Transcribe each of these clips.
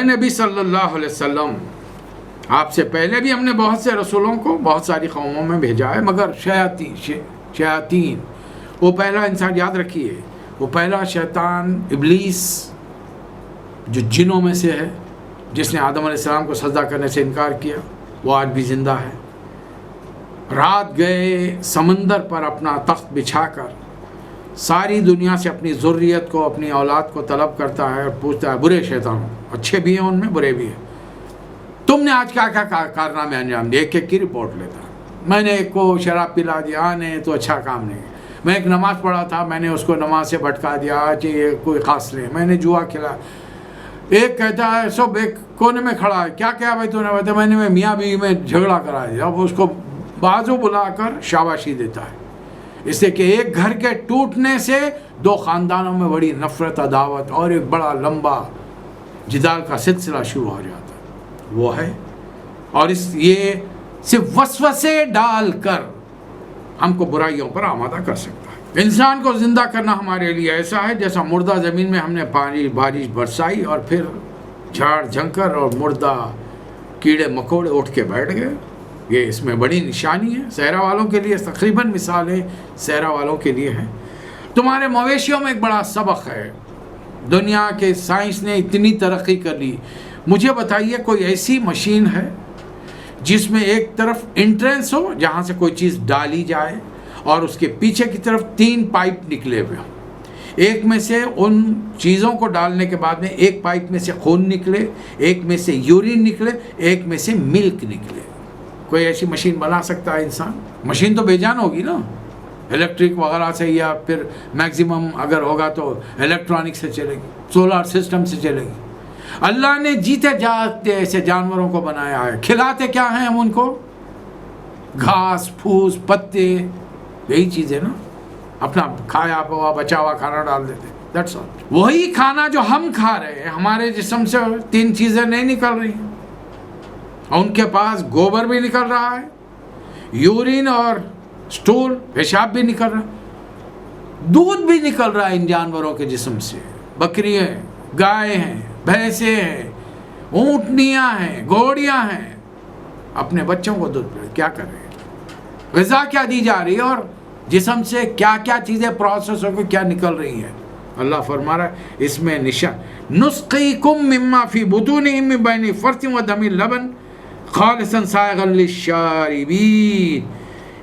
نبی صلی اللہ علیہ وسلم آپ سے پہلے بھی ہم نے بہت سے رسولوں کو بہت ساری قوموں میں بھیجا ہے، مگر شیاطین وہ پہلا انسان، یاد رکھیے، وہ پہلا شیطان ابلیس جو جنوں میں سے ہے، جس نے آدم علیہ السلام کو سجدہ کرنے سے انکار کیا، وہ آج بھی زندہ ہے۔ رات گئے سمندر پر اپنا تخت بچھا کر ساری دنیا سے اپنی ذریت کو، اپنی اولاد کو طلب کرتا ہے اور پوچھتا ہے، برے شیطانوں، اچھے بھی ہیں ان میں، برے بھی ہیں، تم نے آج کیا کیا کارنامے انجام دیے؟ ایک ایک کی رپورٹ لیتا ہے۔ میں نے ایک کو شراب پلا دیا، نے تو اچھا کام نہیں، میں ایک نماز پڑھا تھا، میں نے اس کو نماز سے بھٹکا دیا، یہ کوئی خاص نہیں، میں نے جوا کھیلا۔ ایک کہتا ہے سب ایک کونے میں کھڑا ہے، کیا کیا بھائی تو نے بتایا؟ میں نے میاں بیوی میں جھگڑا کرا دیا۔ اب اس کو بازو بلا کر شاباشی دیتا ہے، اس لیے کہ ایک گھر کے ٹوٹنے سے دو خاندانوں میں بڑی نفرت، عداوت اور ایک بڑا لمبا جدال کا سلسلہ شروع ہو جاتا ہے، وہ ہے۔ اور یہ صرف وسوسے ڈال کر ہم کو برائیوں پر آمادہ کر سکتا ہے۔ انسان کو زندہ کرنا ہمارے لیے ایسا ہے جیسا مردہ زمین میں ہم نے بارش برسائی اور پھر جھاڑ جھنکر اور مردہ کیڑے مکوڑے اٹھ کے بیٹھ گئے۔ یہ اس میں بڑی نشانی ہے۔ صحرا والوں کے لیے تقریباً مثالیں صحرا والوں کے لیے ہیں۔ تمہارے مویشیوں میں ایک بڑا سبق ہے۔ دنیا کے سائنس نے اتنی ترقی کر لی، مجھے بتائیے کوئی ایسی مشین ہے جس میں ایک طرف انٹرنس ہو جہاں سے کوئی چیز ڈالی جائے اور اس کے پیچھے کی طرف 3 پائپ نکلے ہوئے ہوں، ایک میں سے ان چیزوں کو ڈالنے کے بعد میں ایک پائپ میں سے خون نکلے، ایک میں سے یورین نکلے، ایک میں سے ملک نکلے؟ کوئی ایسی مشین بنا سکتا ہے انسان؟ مشین تو بے جان ہوگی نا، الیکٹرک وغیرہ سے، یا پھر میکسیمم اگر ہوگا تو الیکٹرانک سے چلے گی، سولار سسٹم سے چلے گی۔ اللہ نے جیتے جاگتے ایسے جانوروں کو بنایا ہے، کھلاتے کیا ہیں ہم ان کو؟ گھاس پھوس پتے، یہی چیزیں نا، اپنا کھایا ہوا بچا ہوا کھانا ڈال دیتے، دیٹس آل۔ وہی کھانا جو ہم کھا رہے ہیں، ہمارے جسم سے 3 چیزیں نہیں نکل رہی ہیں، ان کے پاس گوبر بھی نکل رہا ہے، یورین اور سٹول، پیشاب بھی نکل رہا ہے، دودھ بھی نکل رہا ہے ان جانوروں کے جسم سے، بکریاں ہیں، گائے ہیں، بھینسیں ہیں، اونٹنیاں ہیں، گھوڑیاں ہیں، اپنے بچوں کو دودھ پلائے، کیا کر رہے ہیں؟ غذا کیا دی جا رہی ہے اور جسم سے کیا کیا چیزیں پروسیس ہو کے کیا نکل رہی ہیں؟ اللہ فرما رہا ہے اس میں نشان، نسقیکم مما فی بطونہم من بین فرث و دم لبن خالصا سائغا للشاربین۔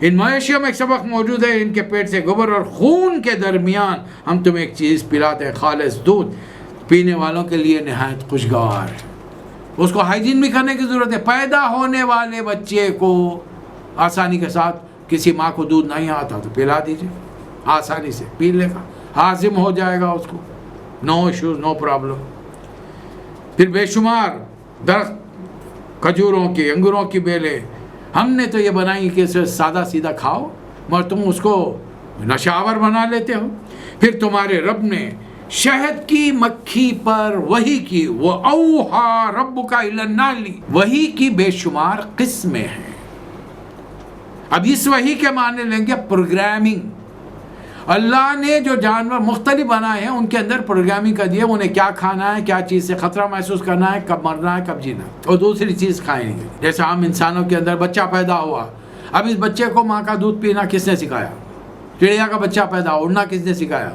ان مویشیوں میں ایک سبق موجود ہے، ان کے پیٹ سے گوبر اور خون کے درمیان ہم تمہیں ایک چیز پلاتے ہیں، خالص دودھ، پینے والوں کے لیے نہایت خوشگوار ہے۔ اس کو ہائیجین بھی کرنے کی ضرورت ہے۔ پیدا ہونے والے بچے کو آسانی کے ساتھ، کسی ماں کو دودھ نہیں آتا تو پلا دیجئے، آسانی سے پی لے گا، ہاضم ہو جائے گا اس کو، نو ایشوز، نو پرابلم۔ پھر بے شمار درخت، کھجوروں کی، انگوروں کی بیلیں، ہم نے تو یہ بنائی کہ اسے سادہ سیدھا کھاؤ، مگر تم اس کو نشاور بنا لیتے ہو۔ پھر تمہارے رب نے شہد کی مکھی پر وحی کی، وَأَوْحَى رَبُّكَ إِلَى النَّحْلِ، وحی کی بے شمار قسمیں ہیں۔ اب اس وحی کے معنی لیں گے پروگرامنگ۔ اللہ نے جو جانور مختلف بنائے ہیں ان کے اندر پروگرامنگ کر دی ہے، انہیں کیا کھانا ہے، کیا چیز سے خطرہ محسوس کرنا ہے، کب مرنا ہے، کب جینا ہے، اور دوسری چیز کھائیں گے۔ جیسے عام انسانوں کے اندر بچہ پیدا ہوا، اب اس بچے کو ماں کا دودھ پینا کس نے سکھایا؟ چڑیا کا بچہ پیدا ہوا، اڑنا کس نے سکھایا؟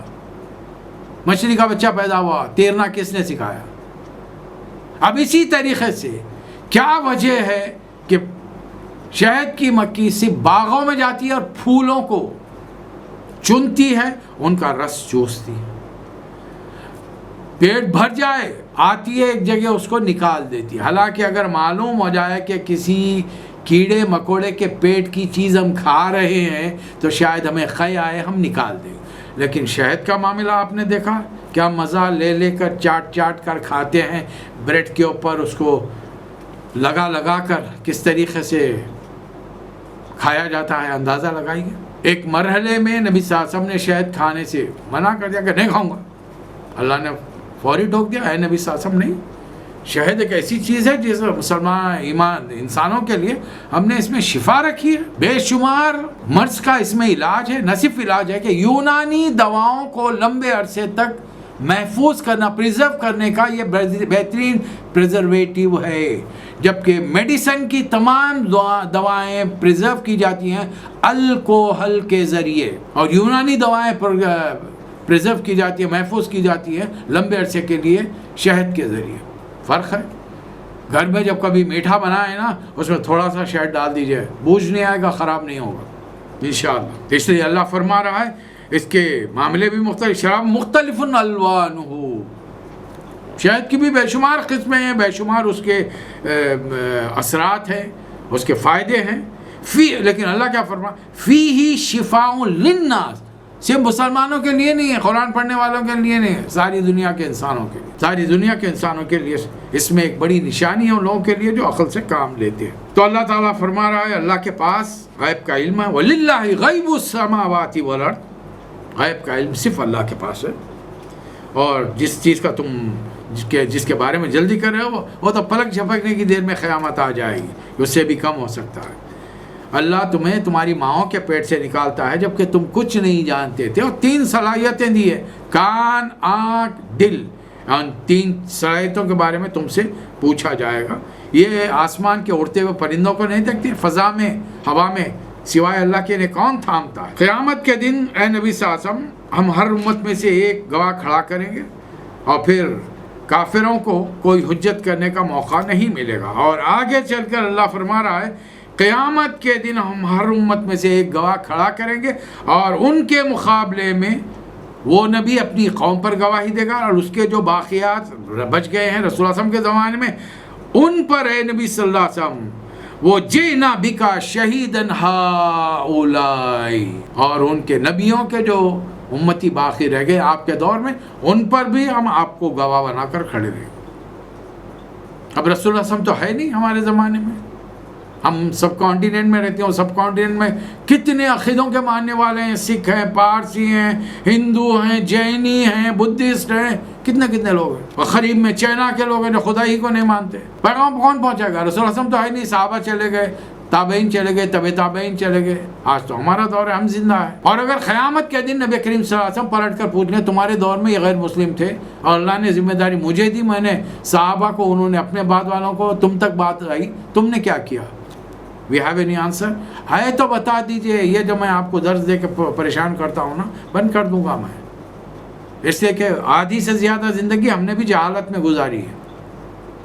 مچھلی کا بچہ پیدا ہوا، تیرنا کس نے سکھایا؟ اب اسی طریقے سے کیا وجہ ہے کہ شہد کی مکھی صرف باغوں میں جاتی ہے اور پھولوں کو چنتی ہے، ان کا رس چوستی ہے، پیٹ بھر جائے آتی ہے ایک جگہ اس کو نکال دیتی ہے۔ حالانکہ اگر معلوم ہو جائے کہ کسی کیڑے مکوڑے کے پیٹ کی چیز ہم کھا رہے ہیں تو شاید ہمیں خے آئے، ہم نکال دیں، لیکن شہد کا معاملہ آپ نے دیکھا کیا مزہ لے لے کر چاٹ چاٹ کر کھاتے ہیں، بریڈ کے اوپر اس کو لگا لگا کر کس طریقے سے کھایا جاتا ہے، اندازہ لگائیے۔ ایک مرحلے میں نبی صلی اللہ علیہ وسلم نے شہد کھانے سے منع کر دیا کہ نہیں کھاؤں گا، اللہ نے فوری ٹوک دیا، اے نبی صلی اللہ علیہ وسلم نہیں، شہد ایک ایسی چیز ہے جس مسلمان ایمان انسانوں کے لیے ہم نے اس میں شفا رکھی ہے، بے شمار مرض کا اس میں علاج ہے۔ نہ صرف علاج ہے کہ یونانی دواؤں کو لمبے عرصے تک محفوظ کرنا، پریزرو کرنے کا یہ بہترین پریزرویٹیو ہے. جبکہ میڈیسن کی تمام دوائیں پریزرو کی جاتی ہیں الکوہل کے ذریعے، اور یونانی دوائیں پریزرو کی جاتی ہیں، محفوظ کی جاتی ہیں لمبے عرصے کے لیے شہد کے ذریعے. فرق ہے. گھر میں جب کبھی میٹھا بنائے نا، اس میں تھوڑا سا شہد ڈال دیجئے، بوجھ نہیں آئے گا، خراب نہیں ہوگا انشاءاللہ. اس لیے اللہ فرما رہا ہے اس کے معاملے بھی مختلف. شراب مختلف الوانہ، شہد کی بھی بے شمار قسمیں ہیں، بے شمار اس کے اثرات ہیں، اس کے فائدے ہیں. لیکن اللہ کیا فرما، فیہ شفاء للناس، صرف مسلمانوں کے لیے نہیں ہے، قرآن پڑھنے والوں کے لیے نہیں ہے، ساری دنیا کے انسانوں کے لیے، ساری دنیا کے انسانوں کے لیے. اس میں ایک بڑی نشانی ہے ان لوگوں کے لیے جو عقل سے کام لیتے ہیں. تو اللہ تعالیٰ فرما رہا ہے اللہ کے پاس غیب کا علم ہے. وَلِلَّهِ غَيْبُ السَّمَاوَاتِ وَالْأَرْضِ، غیب کا علم صرف اللہ کے پاس ہے. اور جس چیز کا تم جس کے بارے میں جلدی کر رہے ہو وہ تو پلک جھپکنے کی دیر میں قیامت آ جائے گی، اس سے بھی کم ہو سکتا ہے. اللہ تمہیں تمہاری ماؤں کے پیٹ سے نکالتا ہے جبکہ تم کچھ نہیں جانتے تھے، اور 3 صلاحیتیں دی ہے، کان، آنکھ، دل. ان 3 صلاحیتوں کے بارے میں تم سے پوچھا جائے گا. یہ آسمان کے اڑتے ہوئے پرندوں کو نہیں دیکھتے، فضا میں، ہوا میں، سوائے اللہ کے انہیں کون تھامتا ہے. قیامت کے دن اے نبی صلی اللہ علیہ وسلم، ہم ہر امت میں سے ایک گواہ کھڑا کریں گے، اور پھر کافروں کو کوئی حجت کرنے کا موقع نہیں ملے گا. اور آگے چل کر اللہ فرما رہا ہے قیامت کے دن ہم ہر امت میں سے ایک گواہ کھڑا کریں گے، اور ان کے مقابلے میں وہ نبی اپنی قوم پر گواہی دے گا، اور اس کے جو باقیات بچ گئے ہیں رسول اللہ صلی اللہ علیہ وسلم کے زمانے میں ان پر اے نبی صلی اللہ علیہ وسلم وہ جئنا بکا شہیدن ہؤلاء، اور ان کے نبیوں کے جو امتی باقی رہ گئے آپ کے دور میں ان پر بھی ہم آپ کو گواہ بنا کر کھڑے رہیں. اب رسول اللہ صلی اللہ علیہ وسلم تو ہے نہیں ہمارے زمانے میں، ہم سب کانٹیننٹ میں رہتے ہیں. سب کانٹیننٹ میں کتنے عقیدوں کے ماننے والے ہیں، سکھ ہیں، پارسی ہیں، ہندو ہیں، جینی ہیں، بدھسٹ ہیں، کتنے لوگ ہیں. اور قریب میں چائنا کے لوگ ہیں جو خدا ہی کو نہیں مانتے. پیغام کون پہنچائے گا؟ رسول اللہ صلی اللہ علیہ وسلم تو ہے نہیں، صحابہ چلے گئے، تابعین چلے گئے، طبع تابعین چلے گئے. آج تو ہمارا دور ہے، ہم زندہ ہیں. اور اگر قیامت کے دن نبی کریم صلی اللہ علیہ وسلم پلٹ کر پوچھ لیں تمہارے دور میں یہ غیر مسلم تھے اور اللہ نے ذمہ داری مجھے دی، میں نے صحابہ کو، انہوں نے اپنے بعد والوں کو، تم تک بات آئی، تم نے کیا کیا؟ We have any answer? ہے تو بتا دیجئے. یہ جو میں آپ کو درس دے کے پریشان کرتا ہوں نا، بند کر دوں گا میں، اس لیے کہ آدھی سے زیادہ زندگی ہم نے بھی جہالت میں گزاری ہے.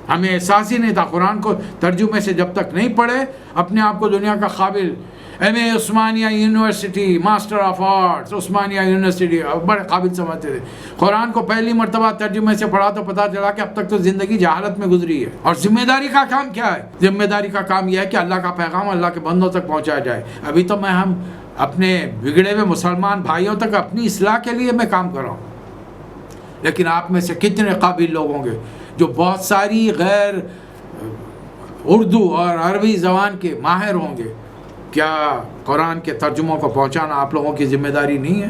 ہمیں احساس ہی نہیں تھا. قرآن کو ترجمے سے جب تک نہیں پڑھے اپنے آپ کو دنیا کا قابل، M A Osmania university, master of arts Osmania university, بڑے قابل سمجھتے تھے. قرآن کو پہلی مرتبہ ترجمے سے پڑھا تو پتہ چلا کہ اب تک تو زندگی جہالت میں گزری ہے. اور ذمہ داری کا کام کیا ہے؟ ذمہ داری کا کام یہ ہے کہ اللہ کا پیغام اللہ کے بندوں تک پہنچایا جائے. ابھی تو ہم اپنے بگڑے ہوئے مسلمان بھائیوں تک اپنی اصلاح کے لیے میں کام کر رہا ہوں. لیکن آپ میں سے کتنے قابل لوگ ہوں گے جو بہت ساری غیر اردو اور عربی زبان کے ماہر ہوں گے. کیا قرآن کے ترجموں کو پہنچانا آپ لوگوں کی ذمہ داری نہیں ہے؟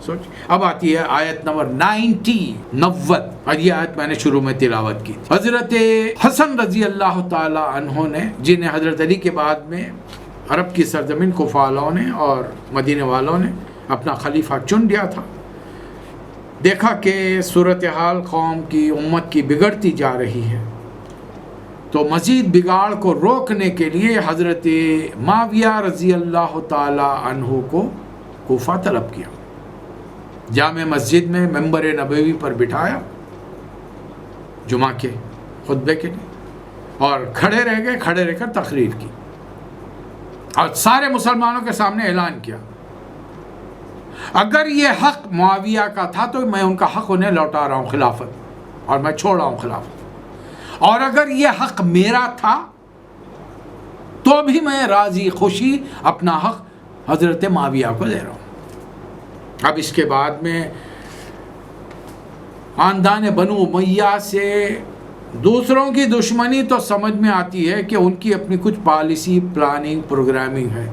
سوچ. اب آتی ہے آیت نمبر 90 اور یہ آیت میں نے شروع میں تلاوت کی تھی. حضرت حسن رضی اللہ تعالی عنہ نے، جنہیں حضرت علی کے بعد میں عرب کی سرزمین کوفہ والوں نے اور مدینے والوں نے اپنا خلیفہ چن لیا تھا، دیکھا کہ صورتحال قوم کی، امت کی بگڑتی جا رہی ہے، تو مزید بگاڑ کو روکنے کے لیے حضرت معاویہ رضی اللہ تعالی عنہ کو کوفہ طلب کیا. جامع مسجد میں ممبر نبوی پر بٹھایا جمعہ کے خطبے کے لیے، اور کھڑے رہ گئے، کھڑے رہ کر تقریر کی، اور سارے مسلمانوں کے سامنے اعلان کیا اگر یہ حق معاویہ کا تھا تو میں ان کا حق انہیں لوٹا رہا ہوں، خلافت، اور میں چھوڑ رہا ہوں خلافت. اور اگر یہ حق میرا تھا تو بھی میں راضی خوشی اپنا حق حضرت معاویہ کو دے رہا ہوں. اب اس کے بعد میں خاندان بنو امیہ سے دوسروں کی دشمنی تو سمجھ میں آتی ہے کہ ان کی اپنی کچھ پالیسی، پلاننگ، پروگرامنگ ہے.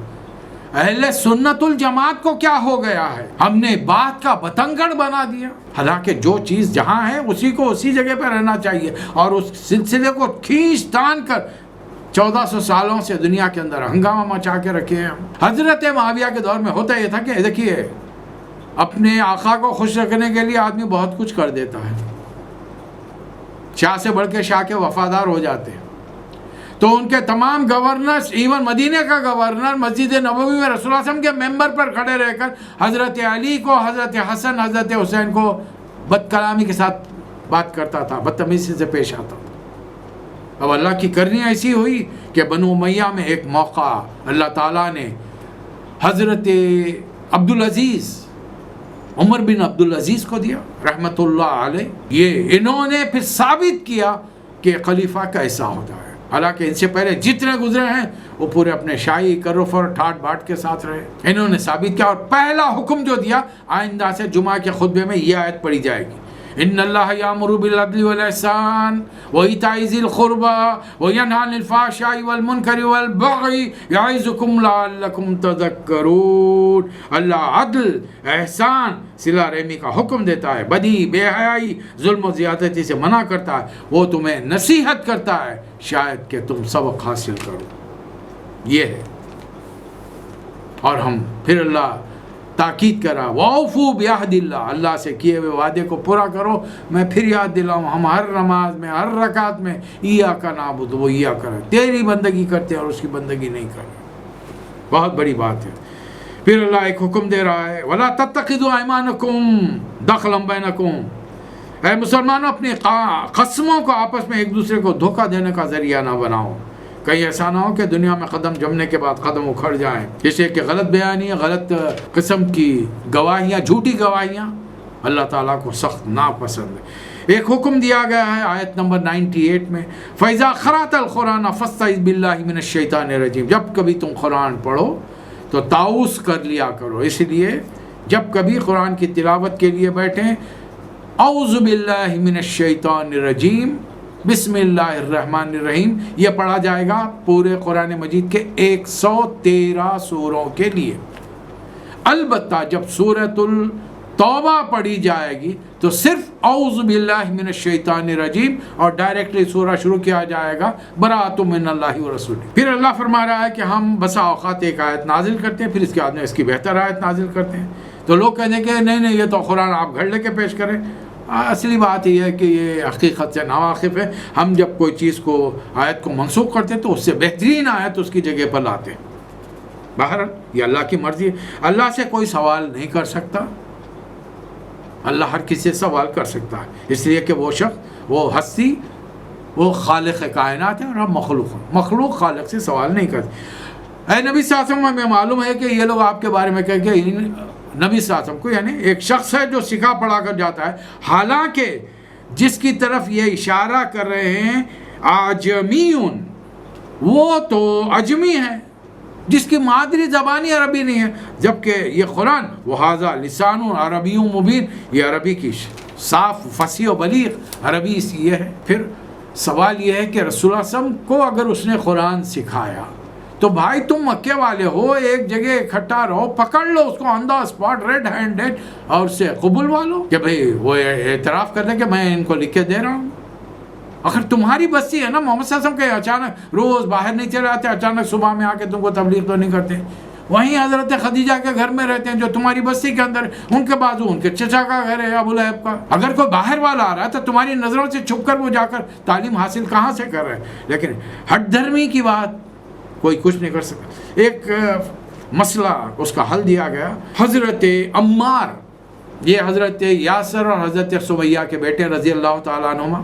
اہل سنت الجماعت کو کیا ہو گیا ہے؟ ہم نے بات کا بتنگڑ بنا دیا. حالانکہ جو چیز جہاں ہے اسی کو اسی جگہ پہ رہنا چاہیے، اور اس سلسلے کو کھینچ تان کر 1400 سالوں سے دنیا کے اندر ہنگامہ مچا کے رکھے ہیں. حضرت معاویہ کے دور میں ہوتا یہ تھا کہ دیکھیے اپنے آقا کو خوش رکھنے کے لیے آدمی بہت کچھ کر دیتا ہے، شاہ سے بڑھ کے شاہ کے وفادار ہو جاتے ہیں۔ تو ان کے تمام گورنرز، ایون مدینہ کا گورنر مسجد نبوی میں رسول اللہ صلی اللہ علیہ وسلم کے ممبر پر کھڑے رہ کر حضرت علی کو، حضرت حسن، حضرت حسین کو بد کلامی کے ساتھ بات کرتا تھا، بدتمیزی سے پیش آتا تھا۔ اب اللہ کی کرنی ایسی ہوئی کہ بنو امیہ میں ایک موقع اللہ تعالیٰ نے حضرت عبدالعزیز، عمر بن عبدالعزیز کو دیا رحمت اللہ علیہ۔ یہ انہوں نے پھر ثابت کیا کہ خلیفہ کیسا ہوتا ہے، حالانکہ ان سے پہلے جتنے گزرے ہیں وہ پورے اپنے شاہی کرفر ٹھاٹ باٹ کے ساتھ رہے۔ انہوں نے ثابت کیا، اور پہلا حکم جو دیا، آئندہ سے جمعہ کے خطبے میں یہ آیت پڑھی جائے گی، ان اللہ یامر بالعدل والاحسان وایتاء ذی القربى وینہی عن الفحشاء والمنکر والبغی یعظکم لعلکم تذکرون۔ اللہ عدل، احسان، صلہ رحمی کا حکم دیتا ہے، بدی، بے حیائی، ظلم و زیادتی سے منع کرتا ہے، وہ تمہیں نصیحت کرتا ہے شاید کہ تم سبق حاصل کرو۔ یہ ہے، اور ہم پھر اللہ تاکید کرا، وَأَوْفُوا بِعَهْدِ اللَّهِ، اللہ سے کیے ہوئے وعدے کو پورا کرو۔ میں پھر یاد دلاؤں، ہم ہر نماز میں، ہر رکعت میں ایاک نعبد و ایاک نستعین، تیری بندگی کرتے ہیں اور اس کی بندگی نہیں کر رہے۔ بہت بڑی بات ہے۔ پھر اللہ ایک حکم دے رہا ہے، وَلَا تَتَّخِذُوا أَيْمَانَكُمْ دَخْلًا بَيْنَكُمْ، اے مسلمانوں اپنی قسموں کو آپس میں ایک دوسرے کو دھوکہ دینے کا ذریعہ نہ بناؤ، کہیں ایسا نہ ہو کہ دنیا میں قدم جمنے کے بعد قدم اکھڑ جائیں، جیسے کہ غلط بیانی، غلط قسم کی گواہیاں، جھوٹی گواہیاں اللہ تعالیٰ کو سخت ناپسند ہے۔ ایک حکم دیا گیا ہے آیت نمبر 98 میں، فَإِذَا قَرَأْتَ الْقُرْآنَ فَاسْتَعِذْ بِاللَّهِ مِنَ الشَّيْطَانِ الرَّجِيمِ، جب کبھی تم قرآن پڑھو تو تعوذ کر لیا کرو، اس لیے جب کبھی قرآن کی تلاوت کے لیے بیٹھیں، اعوذ باللہ من الشیطان الرجیم، بسم اللہ الرحمن الرحیم، یہ پڑھا جائے گا پورے قرآن مجید کے 113 سوروں کے لیے۔ البتہ جب سورۃ التوبہ پڑھی جائے گی تو صرف اعوذ باللہ من الشیطان الرجیم اور ڈائریکٹلی سورہ شروع کیا جائے گا براۃ من اللہ ورسولہ۔ پھر اللہ فرما رہا ہے کہ ہم بسا اوقات ایک آیت نازل کرتے ہیں، پھر اس کے بعد میں اس کی بہتر آیت نازل کرتے ہیں، تو لوگ کہتے ہیں کہ نہیں یہ تو قرآن آپ گھڑ لے کے پیش کریں۔ اصلی بات یہ ہے کہ یہ حقیقت سے ناواقف ہے۔ ہم جب کوئی چیز کو، آیت کو منسوخ کرتے ہیں تو اس سے بہترین آیت اس کی جگہ پر لاتے ہیں۔ بہرحال یہ اللہ کی مرضی ہے، اللہ سے کوئی سوال نہیں کر سکتا، اللہ ہر کسی سے سوال کر سکتا ہے، اس لیے کہ وہ شخص، وہ ہستی، وہ خالق کائنات ہے اور ہم مخلوق ہیں، مخلوق خالق سے سوال نہیں کرتے۔ اے نبی صلی اللہ علیہ وسلم، ہمیں معلوم ہے کہ یہ لوگ آپ کے بارے میں کہیں کہ نبی صلی اللہ علیہ وسلم کو، یعنی ایک شخص ہے جو سکھا پڑھا کر جاتا ہے، حالانکہ جس کی طرف یہ اشارہ کر رہے ہیں آجمیون، وہ تو اجمی ہے جس کی مادری زبانی عربی نہیں ہے، جبکہ یہ قرآن وَهَذَا لِسَانٌ عَرَبِيٌّ مُبِينٌ، یہ عربی کی صاف، فصیح و بلیغ عربی یہ ہے۔ پھر سوال یہ ہے کہ رسول اللہ صلی اللہ علیہ وسلم کو اگر اس نے قرآن سکھایا تو بھائی تم مکے والے ہو، ایک جگہ اکٹھا رہو، پکڑ لو اس کو آن دا اسپاٹ، ریڈ ہینڈڈ، اور اسے قبول والو کہ بھئی وہ اعتراف کر دیں کہ میں ان کو لکھ کے دے رہا ہوں۔ اگر تمہاری بستی ہے نا، محمد صلی اللہ علیہ وسلم کے اچانک روز باہر نہیں چلے آتے، اچانک صبح میں آ کے تم کو تبلیغ تو نہیں کرتے، وہیں حضرت خدیجہ کے گھر میں رہتے ہیں جو تمہاری بستی کے اندر، ان کے بازو ان کے چچا کا گھر ہے ابو لہب کا۔ اگر کوئی باہر والا آ رہا ہے تو تمہاری نظروں سے چھپ کر وہ جا کر تعلیم حاصل کہاں سے کر رہے ہیں؟ لیکن ہٹ دھرمی کی بات کوئی کچھ نہیں کر سکتا۔ ایک مسئلہ اس کا حل دیا گیا، حضرت عمار، یہ حضرت یاسر اور حضرت سمیہ کے بیٹے رضی اللہ تعالیٰ عنہما،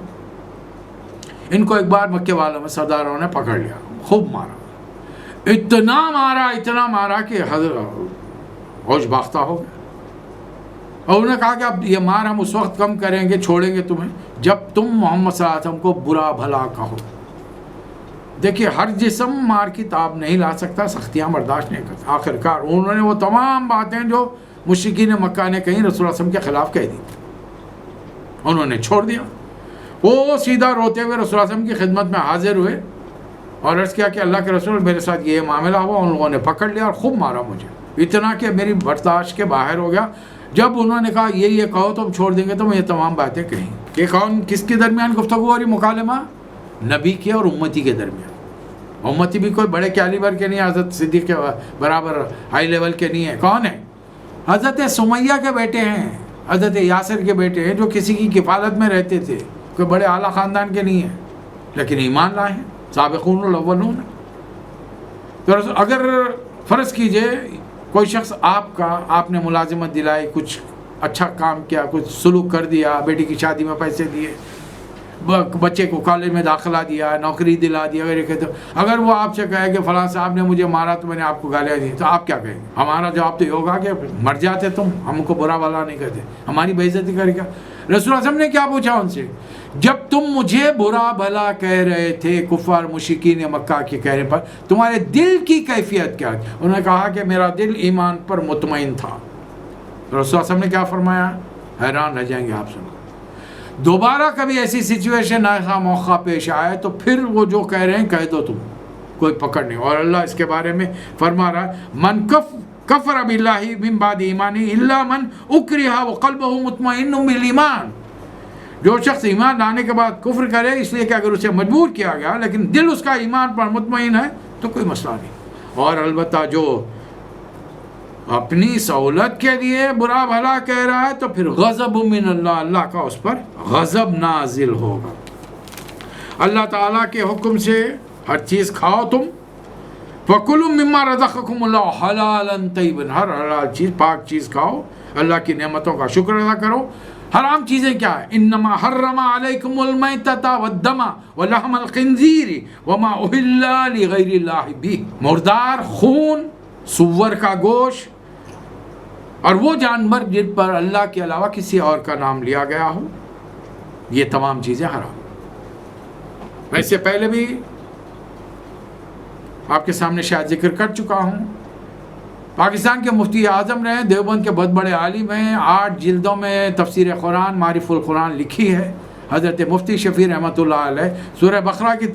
ان کو ایک بار مکے والوں میں سرداروں نے پکڑ لیا، خوب مارا، اتنا مارا کہ حضرت ہوش باختہ ہو گیا، اور انہوں نے کہا کہ اب یہ مار ہم اس وقت کم کریں گے، چھوڑیں گے تمہیں جب تم محمد صلی اللہ علیہ وسلم کو برا بھلا کہو۔ دیکھیے ہر جسم مار کی تاب نہیں لا سکتا، سختیاں برداشت نہیں کرتا۔ آخر کار انہوں نے وہ تمام باتیں جو مشرکین مکہ نے کہیں رسول اللہ صلی اللہ علیہ وسلم کے خلاف کہہ دی، انہوں نے چھوڑ دیا۔ وہ سیدھا روتے ہوئے رسول اللہ علیہ وسلم کی خدمت میں حاضر ہوئے اور عرض کیا کہ اللہ کے رسول، میرے ساتھ یہ معاملہ ہوا، ان لوگوں نے پکڑ لیا اور خوب مارا مجھے، اتنا کہ میری برداشت کے باہر ہو گیا۔ جب انہوں نے کہا یہ کہو تو ہم چھوڑ دیں گے، تو میں یہ تمام باتیں کہیں کہ کون کس کے درمیان گفتگو ہو رہی، مکالمہ نبی کے اور امتی کے درمیان۔ امتی بھی کوئی بڑے کیلیبر کے نہیں، حضرت صدیق کے برابر ہائی لیول کے نہیں ہے، کون ہے؟ حضرت سمیہ کے بیٹے ہیں، حضرت یاسر کے بیٹے ہیں، جو کسی کی کفالت میں رہتے تھے، کوئی بڑے اعلیٰ خاندان کے نہیں ہیں، لیکن ایمان لائے ہیں، سابقون الاولون۔ تو اگر فرض کیجئے کوئی شخص آپ نے ملازمت دلائی، کچھ اچھا کام کیا، کچھ سلوک کر دیا، بیٹی کی شادی میں پیسے دیے، بچے کو کالج میں داخلہ دیا، نوکری دلا دی، اگر وہ آپ سے کہے کہ فلاں صاحب نے مجھے مارا تو میں نے آپ کو گالیاں دی، تو آپ کیا کہیں گے؟ ہمارا جواب تو یہ ہوگا کہ مر جاتے تم، ہم کو برا بھلا نہیں کہتے، ہماری بے عزتی کرے گا۔ رسول اللہ صلی اللہ علیہ وسلم نے کیا پوچھا ان سے؟ جب تم مجھے برا بھلا کہہ رہے تھے کفار مشرکین مکہ کے کہنے پر، تمہارے دل کی کیفیت کیا تھی؟ انہوں نے کہا کہ میرا دل ایمان پر مطمئن تھا۔ رسول اللہ صلی اللہ علیہ وسلم نے کیا فرمایا؟ حیران رہ جائیں گے آپ سن۔ دوبارہ کبھی ایسی سچویشن ایسا موقع پیش آئے تو پھر وہ جو کہہ رہے ہیں کہہ دو تم، کوئی پکڑ نہیں۔ اور اللہ اس کے بارے میں فرما رہا ہے من کفر باللہ من بعد ایمانہ الا من اکرہ وقلبہ مطمئن بالایمان، جو شخص ایمان لانے کے بعد کفر کرے اس لیے کہ اگر اسے مجبور کیا گیا لیکن دل اس کا ایمان پر مطمئن ہے تو کوئی مسئلہ نہیں۔ اور البتہ جو اپنی سہولت کے لیے برا بھلا کہہ رہا ہے تو پھر غضب من اللہ، اللہ کا اس پر غضب نازل ہوگا۔ اللہ تعالیٰ کے حکم سے ہر چیز کھاؤ تم، فَكُلُوا مِمَّا رَزَقَكُمُ اللَّهُ حَلَالًا طَيِّبًا، ہر حلال چیز، پاک چیز کھاؤ، اللہ کی نعمتوں کا شکر ادا کرو۔ حرام چیزیں کیا ہے؟ انما حرم علیکم المیتۃ والدم ولحم الخنزیر وما اہل لغیر اللہ بہ، مردار، خون، سور کا گوشت اور وہ جانور جن پر اللہ کے علاوہ کسی اور کا نام لیا گیا ہو، یہ تمام چیزیں حرام۔ میں اس سے پہلے بھی آپ کے سامنے شاید ذکر کر چکا ہوں، پاکستان کے مفتی اعظم رہے، دیوبند کے بہت بڑے عالم ہیں، 8 جلدوں میں تفسیر قرآن معرف القرآن لکھی ہے حضرت مفتی شفیع رحمۃ اللہ علیہ، سورہ بقرہ کی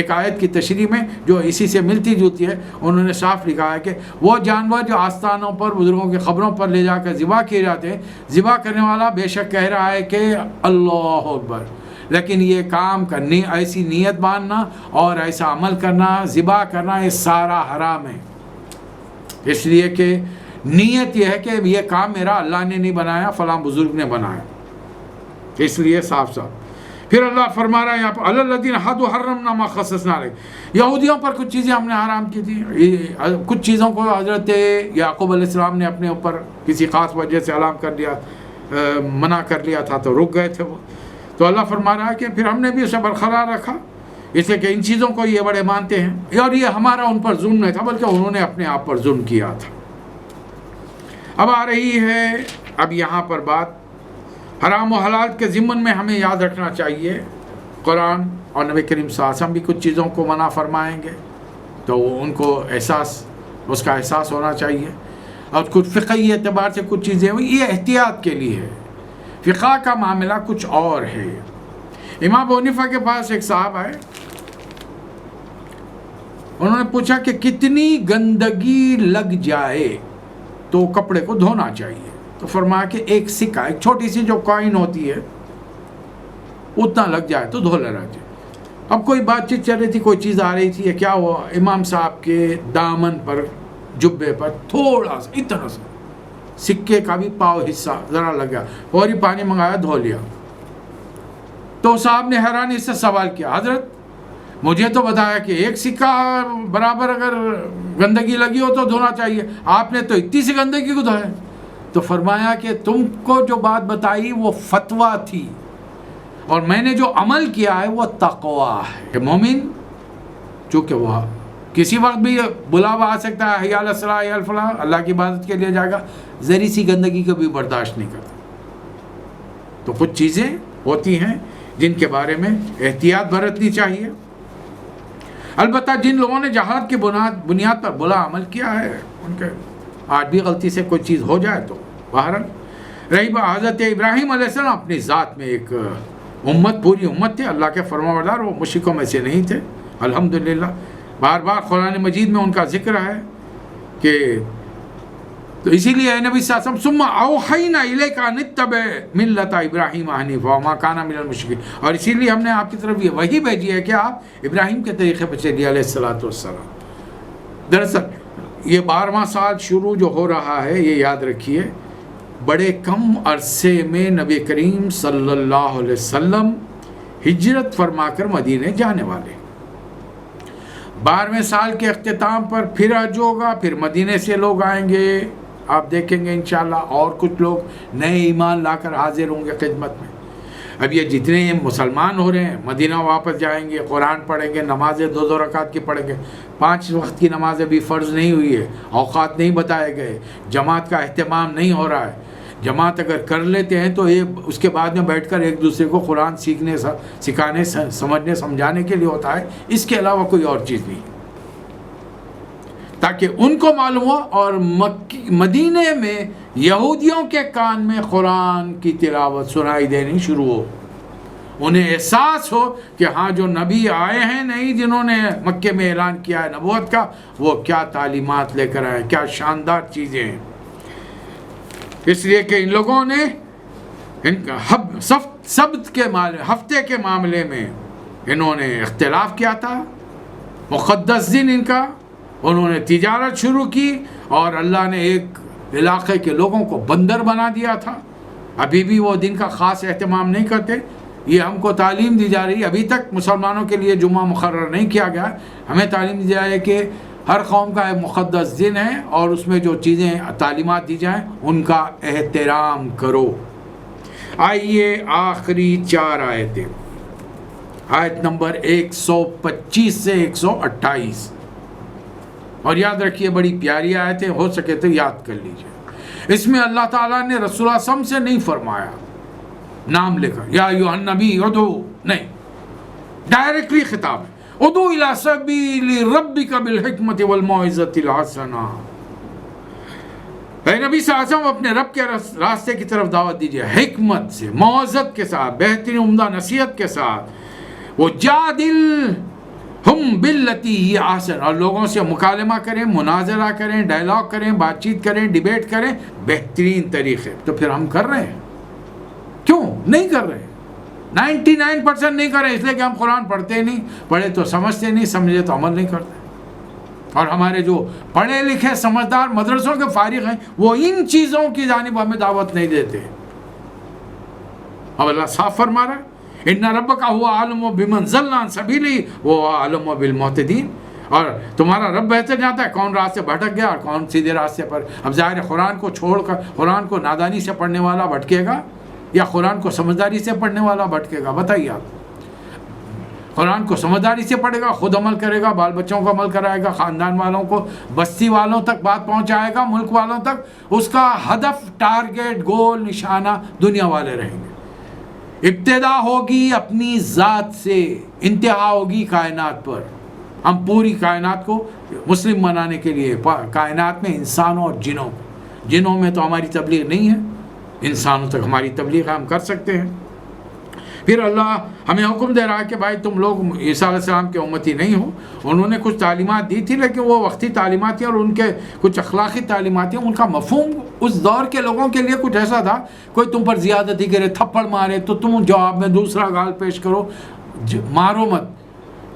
ایک آیت کی تشریح میں جو اسی سے ملتی جلتی ہے، انہوں نے صاف لکھا ہے کہ وہ جانور جو آستانوں پر بزرگوں کی قبروں پر لے جا کر ذبح کیے جاتے ہیں، ذبح کرنے والا بے شک کہہ رہا ہے کہ اللہ اکبر، لیکن یہ کام کرنی، ایسی نیت باندھنا اور ایسا عمل کرنا، ذبح کرنا، یہ سارا حرام ہے۔ اس لیے کہ نیت یہ ہے کہ یہ کام میرا اللہ نے نہیں بنایا، فلاں بزرگ نے بنایا، اس لیے صاف صاف۔ پھر اللہ فرما رہا ہے یہاں پر علی الذین ھادوا حرمنا ما خصصنا علیہم، یہودیوں پر کچھ چیزیں ہم نے حرام کی تھی، کچھ چیزوں کو حضرت یعقوب علیہ السلام نے اپنے اوپر کسی خاص وجہ سے حرام کر دیا، منع کر لیا تھا تو رک گئے تھے وہ، تو اللہ فرما رہا ہے کہ پھر ہم نے بھی اسے برقرار رکھا، اس لیے کہ ان چیزوں کو یہ بڑے مانتے ہیں، اور یہ ہمارا ان پر ظلم نہیں تھا بلکہ انہوں نے اپنے آپ پر ظلم کیا تھا۔ اب آ رہی ہے اب یہاں پر بات حرام و حلال کے ضمن میں ہمیں یاد رکھنا چاہیے، قرآن اور نبی کریم صلی اللہ علیہ وسلم بھی کچھ چیزوں کو منع فرمائیں گے تو ان کو اس کا احساس ہونا چاہیے، اور کچھ فقہی اعتبار سے کچھ چیزیں یہ احتیاط کے لیے ہے، فقہ کا معاملہ کچھ اور ہے۔ امام ابو حنیفہ کے پاس ایک صاحب آئے، انہوں نے پوچھا کہ کتنی گندگی لگ جائے تو کپڑے کو دھونا چاہیے، تو فرمایا کہ ایک سکہ، ایک چھوٹی سی جو کوائن ہوتی ہے اتنا لگ جائے تو دھو لینا چاہیے۔ اب کوئی بات چیت چل رہی تھی، کوئی چیز آ رہی تھی، کیا ہوا، امام صاحب کے دامن پر، جبے پر تھوڑا سا، اتنا سا سکے کا بھی پاؤ حصہ ذرا لگ گیا، اور ہی پانی منگایا، دھو لیا۔ تو صاحب نے حیرانی سے سوال کیا، حضرت مجھے تو بتایا کہ ایک سکہ برابر اگر گندگی لگی ہو تو دھونا چاہیے، آپ نے تو اتنی سی گندگی کو دھویا۔ تو فرمایا کہ تم کو جو بات بتائی وہ فتویٰ تھی، اور میں نے جو عمل کیا ہے وہ تقویٰ ہے کہ مومن چونکہ وہ کسی وقت بھی بلاوا آ سکتا ہے، حی علی الصلاۃ حی علی الفلاح، اللہ کی عبادت کے لیے جائے گا، ذری سی گندگی کو بھی برداشت نہیں کرتا۔ تو کچھ چیزیں ہوتی ہیں جن کے بارے میں احتیاط برتنی چاہیے۔ البتہ جن لوگوں نے جہالت کی بنیاد پر بلا عمل کیا ہے، ان کے آج بھی غلطی سے کوئی چیز ہو جائے تو بہرحال رہی بات، حضرت ابراہیم علیہ السلام اپنی ذات میں ایک امت، پوری امت تھے، اللہ کے فرمانبردار، وہ مشرکوں میں سے نہیں تھے، الحمدللہ۔ بار بار قرآن مجید میں ان کا ذکر ہے کہ تو اسی لیے اے نبی صلی اللہ علیہ وسلم ثم اوحینا الیک ان اتبع ملت ابراہیم حنیفا وما کان من المشرکین، اور اسی لیے ہم نے آپ کی طرف یہ وحی بھیجی ہے کہ آپ ابراہیم کے طریقے پر چلیے علیہ الصلوۃ والسلام۔ دراصل یہ 12واں سال شروع جو ہو رہا ہے، یہ یاد رکھیے، بڑے کم عرصے میں نبی کریم صلی اللہ علیہ وسلم ہجرت فرما کر مدینے جانے والے۔ 12ویں سال کے اختتام پر پھر حج ہوگا، پھر مدینے سے لوگ آئیں گے، آپ دیکھیں گے انشاءاللہ، اور کچھ لوگ نئے ایمان لا کر حاضر ہوں گے خدمت میں۔ اب یہ جتنے مسلمان ہو رہے ہیں مدینہ واپس جائیں گے، قرآن پڑھیں گے، نمازیں 2 رکعت کی پڑھیں گے، 5 وقت کی نماز ابھی فرض نہیں ہوئی ہے، اوقات نہیں بتائے گئے، جماعت کا اہتمام نہیں ہو رہا ہے۔ جماعت اگر کر لیتے ہیں تو یہ اس کے بعد میں بیٹھ کر ایک دوسرے کو قرآن سیکھنے، سکھانے، سمجھنے، سمجھانے کے لیے ہوتا ہے، اس کے علاوہ کوئی اور چیز نہیں، تاکہ ان کو معلوم ہو۔ اور مدینے میں یہودیوں کے کان میں قرآن کی تلاوت سنائی دینی شروع ہو، انہیں احساس ہو کہ ہاں جو نبی آئے ہیں نہیں، جنہوں نے مکے میں اعلان کیا ہے نبوت کا، وہ کیا تعلیمات لے کر آئے، کیا شاندار چیزیں ہیں۔ اس لیے کہ ان لوگوں نے ان کا سبت کے ہفتے کے معاملے میں انہوں نے اختلاف کیا تھا، مقدس دن ان کا، انہوں نے تجارت شروع کی، اور اللہ نے ایک علاقے کے لوگوں کو بندر بنا دیا تھا۔ ابھی بھی وہ دن کا خاص اہتمام نہیں کرتے۔ یہ ہم کو تعلیم دی جا رہی ہے، ابھی تک مسلمانوں کے لیے جمعہ مقرر نہیں کیا گیا، ہمیں تعلیم دی جائے کہ ہر قوم کا ایک مقدس دن ہے، اور اس میں جو چیزیں تعلیمات دی جائیں ان کا احترام کرو۔ آئیے آخری 4 آیتیں، آیت نمبر 125 سے 128، اور یاد رکھیے بڑی پیاری آیتیں، ہو سکے تو یاد کر لیجئے۔ اس میں اللہ تعالیٰ نے رسول اللہ صلی اللہ علیہ وسلم سے نہیں فرمایا نام لے کر یا ایھا النبی ادعو، نہیں، ڈائریکٹلی خطاب ہے، ادعو الی سبیل ربک بالحکمت والموعظۃ الحسنہ۔ اے نبی صلی اللہ علیہ وسلم، اپنے رب کے راستے کی طرف دعوت دیجیے، حکمت سے، موعظت کے ساتھ، بہترین عمدہ نصیحت کے ساتھ۔ وجادل ہم باللتی ہی احسن، اور لوگوں سے مکالمہ کریں، مناظرہ کریں، ڈائلاگ کریں، بات چیت کریں، ڈیبیٹ کریں بہترین طریقے۔ تو پھر ہم کر رہے ہیں، کیوں نہیں کر رہے؟ 99% نہیں کر رہے، اس لیے کہ ہم قرآن پڑھتے نہیں، پڑھے تو سمجھتے نہیں، سمجھے تو عمل نہیں کرتے۔ اور ہمارے جو پڑھے لکھے سمجھدار مدرسوں کے فارغ ہیں، وہ ان چیزوں کی جانب ہمیں دعوت نہیں دیتے۔ اب اللہ صاف فرما رہا ہے، ان ربک هو اعلم بمن ضل عن سبیلہ وهو اعلم بالمہتدین، اور تمہارا رب بہتر جانتا ہے کون راستے بھٹک گیا اور کون سیدھے راستے پر۔ اب ظاہر ہے قرآن کو چھوڑ کر، قرآن کو نادانی سے پڑھنے والا بھٹکے گا یا قرآن کو سمجھداری سے پڑھنے والا بھٹکے گا؟ بتائیے آپ۔ قرآن کو سمجھداری سے پڑھے گا، خود عمل کرے گا، بال بچوں کو عمل کرائے گا، خاندان والوں کو، بستی والوں تک بات پہنچائے گا، ملک والوں تک۔ اس کا ہدف، ٹارگیٹ، گول، نشانہ دنیا والے رہیں گے۔ ابتدا ہوگی اپنی ذات سے، انتہا ہوگی کائنات پر۔ ہم پوری کائنات کو مسلم بنانے کے لیے، کائنات میں انسانوں اور جنوں میں تو ہماری تبلیغ نہیں ہے، انسانوں تک ہماری تبلیغ ہم کر سکتے ہیں۔ پھر اللہ ہمیں حکم دے رہا ہے کہ بھائی تم لوگ عیسیٰ علیہ السلام کے امتی نہیں ہو۔ انہوں نے کچھ تعلیمات دی تھی، لیکن وہ وقتی تعلیمات تھیں، اور ان کے کچھ اخلاقی تعلیمات تھیں، ان کا مفہوم اس دور کے لوگوں کے لیے کچھ ایسا تھا، کوئی تم پر زیادتی کرے، تھپڑ مارے تو تم جواب میں دوسرا گال پیش کرو، مارو مت۔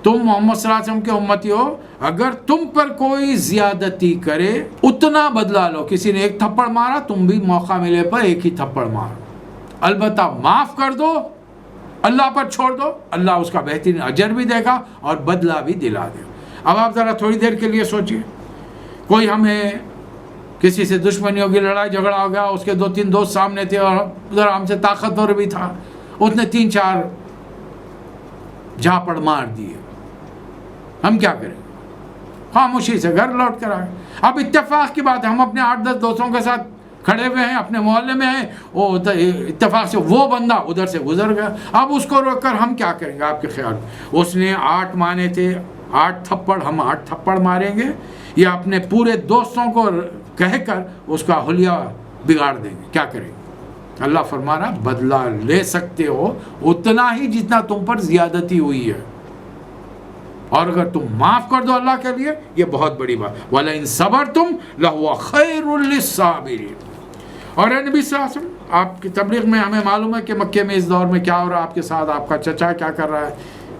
تم محمد صلی اللہ علیہ وسلم کے امتی ہو، اگر تم پر کوئی زیادتی کرے اتنا بدلہ لو۔ کسی نے ایک تھپڑ مارا، تم بھی موقع ملے پر ایک ہی تھپڑ مارو، البتہ معاف کر دو، اللہ پر چھوڑ دو، اللہ اس کا بہترین اجر بھی دے گا اور بدلہ بھی دلا دے گا۔ اب آپ ذرا تھوڑی دیر کے لیے سوچئے، کوئی ہمیں کسی سے دشمنی ہوگی، لڑائی جھگڑا ہو گیا، اس کے 2-3 دوست سامنے تھے اور ادھر ہم سے طاقتور بھی تھا، اس نے 3-4 جھاپڑ مار دیے، ہم کیا کریں؟ خاموشی سے گھر لوٹ کر آئے۔ اب اتفاق کی بات ہے، ہم اپنے 8-10 دوستوں کے ساتھ کھڑے ہوئے ہیں، اپنے محلے میں ہیں، وہ اتفاق سے وہ بندہ ادھر سے گزر گیا۔ اب اس کو روک کر ہم کیا کریں گے آپ کے خیال میں؟ اس نے 8 مانے تھے، 8 تھپڑ، ہم 8 تھپڑ ماریں گے، یا اپنے پورے دوستوں کو کہہ کر اس کا حلیہ بگاڑ دیں گے؟ کیا کریں گے؟ اللہ فرما رہا بدلہ لے سکتے ہو اتنا ہی جتنا تم پر زیادتی ہوئی ہے، اور اگر تم معاف کر دو اللہ کے لیے، یہ بہت بڑی بات۔ وَلَئِن صَبَرْتُمْ لَهُوَ خَيْرٌ لِلصَّابِرِينَ۔ اور اے نبی صلی اللہ علیہ وسلم، آپ کی تبلیغ میں ہمیں معلوم ہے کہ مکے میں اس دور میں کیا ہو رہا ہے آپ کے ساتھ، آپ کا چچا کیا کر رہا ہے،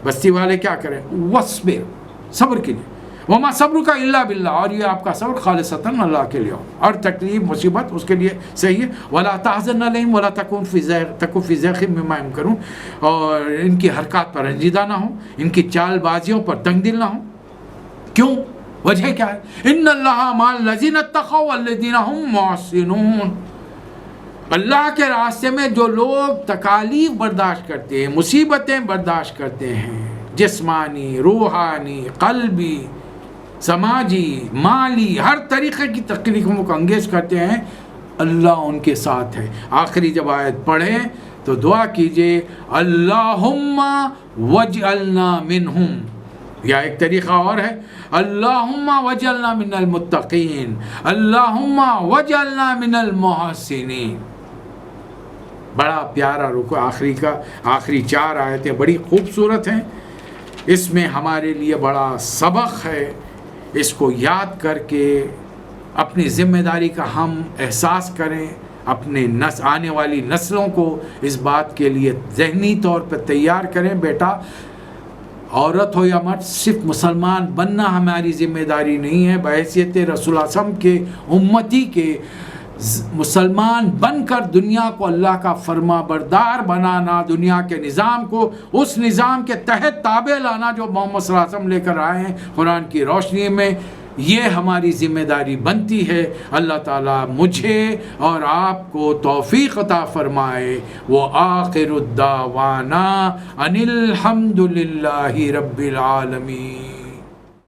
بستی والے کیا کریں، وَاصْبِرْ، صبر کیجیے، وما صبرک الا باللہ، اور یہ آپ کا صبر خالصتاً اللہ کے لیے ہو، اور تکلیف مصیبت اس کے لیے صحیح ہے. ولا تحزن علیہم ولا تکن فی ضیق مما یمکرون، اور ان کی حرکات پر رنجیدہ نہ ہو، ان کی چال بازیوں پر تنگ دل نہ ہو. کیوں؟ وجہ کیا ہے؟ ان اللہ مع الذین اتقوا والذین هم محسنون. اللہ کے راستے میں جو لوگ تکالیف برداشت کرتے ہیں، مصیبتیں برداشت کرتے ہیں، جسمانی، روحانی، قلبی، سماجی، مالی، ہر طریقے کی تکلیفوں کو انگیز کرتے ہیں، اللہ ان کے ساتھ ہے. آخری جب آیت پڑھیں تو دعا کیجئے اللہم وجعلنا منہم، یا ایک طریقہ اور ہے اللہم وجعلنا من المتقین، اللہم وجعلنا من المحسنین. بڑا پیارا رکوع آخری کا، آخری 4 آیتیں بڑی خوبصورت ہیں. اس میں ہمارے لیے بڑا سبق ہے. اس کو یاد کر کے اپنی ذمہ داری کا ہم احساس کریں، اپنے آنے والی نسلوں کو اس بات کے لیے ذہنی طور پہ تیار کریں. بیٹا، عورت ہو یا مرد، صرف مسلمان بننا ہماری ذمہ داری نہیں ہے. بحیثیت رسول اللہ صلی اللہ علیہ وسلم کے امتی کے مسلمان بن کر دنیا کو اللہ کا فرما بردار بنانا، دنیا کے نظام کو اس نظام کے تحت تابع لانا جو محمد صلی اللہ علیہ وسلم لے کر آئے ہیں قرآن کی روشنی میں، یہ ہماری ذمہ داری بنتی ہے. اللہ تعالیٰ مجھے اور آپ کو توفیق عطا فرمائے. وآخر الدعوانا ان الحمد للہ رب العالمین.